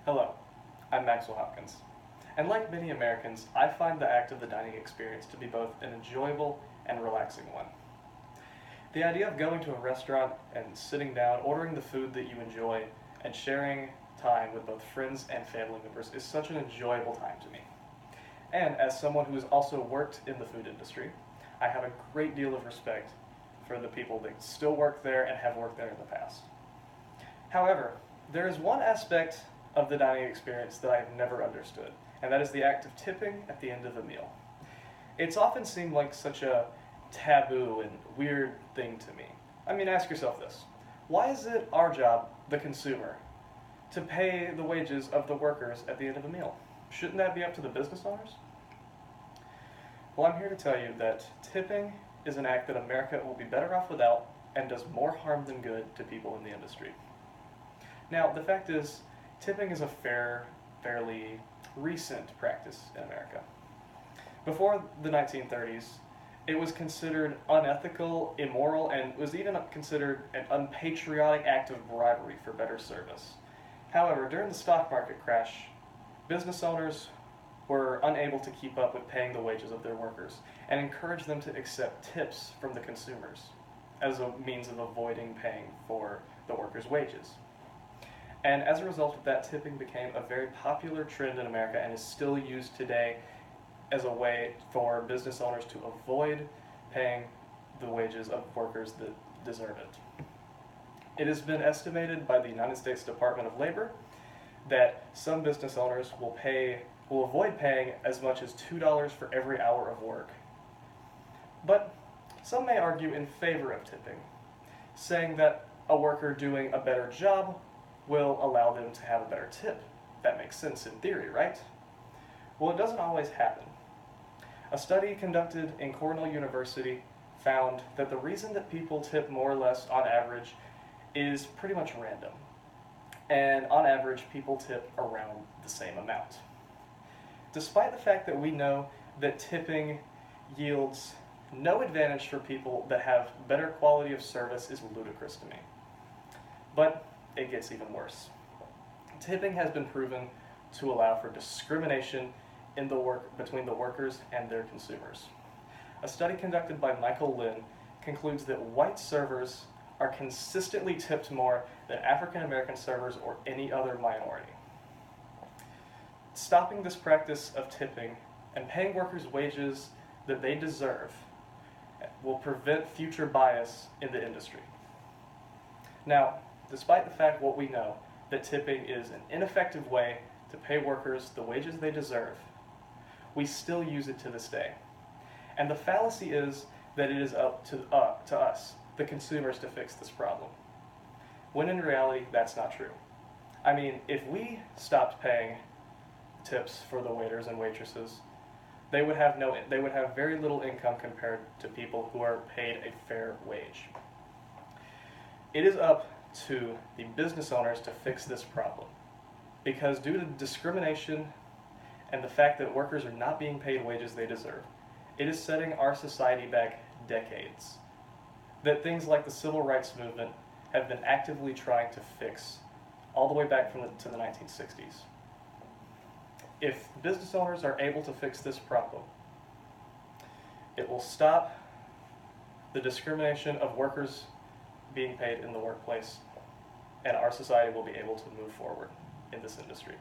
Hello, I'm Maxwell Hopkins, and like many Americans, I find the act of the dining experience to be both an enjoyable and relaxing one. The idea of going to a restaurant and sitting down, ordering the food that you enjoy, and sharing time with both friends and family members is such an enjoyable time to me. And as someone who has also worked in the food industry, I have a great deal of respect for the people that still work there and have worked there in the past. However, there is one aspect of the dining experience that I have never understood, and that is the act of tipping at the end of a meal. It's often seemed like such a taboo and weird thing to me. I mean, ask yourself this. Why is it our job, the consumer, to pay the wages of the workers at the end of a meal? Shouldn't that be up to the business owners? Well, I'm here to tell you that tipping is an act that America will be better off without and does more harm than good to people in the industry. Now, the fact is, tipping is a fairly recent practice in America. Before the 1930s, it was considered unethical, immoral, and was even considered an unpatriotic act of bribery for better service. However, during the stock market crash, business owners were unable to keep up with paying the wages of their workers and encouraged them to accept tips from the consumers as a means of avoiding paying for the workers' wages. And as a result of that, tipping became a very popular trend in America and is still used today as a way for business owners to avoid paying the wages of workers that deserve it. It has been estimated by the United States Department of Labor that some business owners will avoid paying as much as $2 for every hour of work. But some may argue in favor of tipping, saying that a worker doing a better job will allow them to have a better tip. That makes sense in theory, right? Well, it doesn't always happen. A study conducted in Cornell University found that the reason that people tip more or less on average is pretty much random. And on average, people tip around the same amount. Despite the fact that we know that tipping yields no advantage for people that have better quality of service is ludicrous to me. But it gets even worse. Tipping has been proven to allow for discrimination in between the workers and their consumers. A study conducted by Michael Lynn concludes that white servers are consistently tipped more than African American servers or any other minority. Stopping this practice of tipping and paying workers wages that they deserve will prevent future bias in the industry. Now, despite the fact what we know, that tipping is an ineffective way to pay workers the wages they deserve, we still use it to this day. And the fallacy is that it is up to us, the consumers, to fix this problem, when in reality that's not true. I mean, if we stopped paying tips for the waiters and waitresses, they would have very little income compared to people who are paid a fair wage. It is up to the business owners to fix this problem, because due to discrimination and the fact that workers are not being paid wages they deserve, it is setting our society back decades that things like the civil rights movement have been actively trying to fix all the way back to the 1960s. If business owners are able to fix this problem, it will stop the discrimination of workers being paid in the workplace, and our society will be able to move forward in this industry.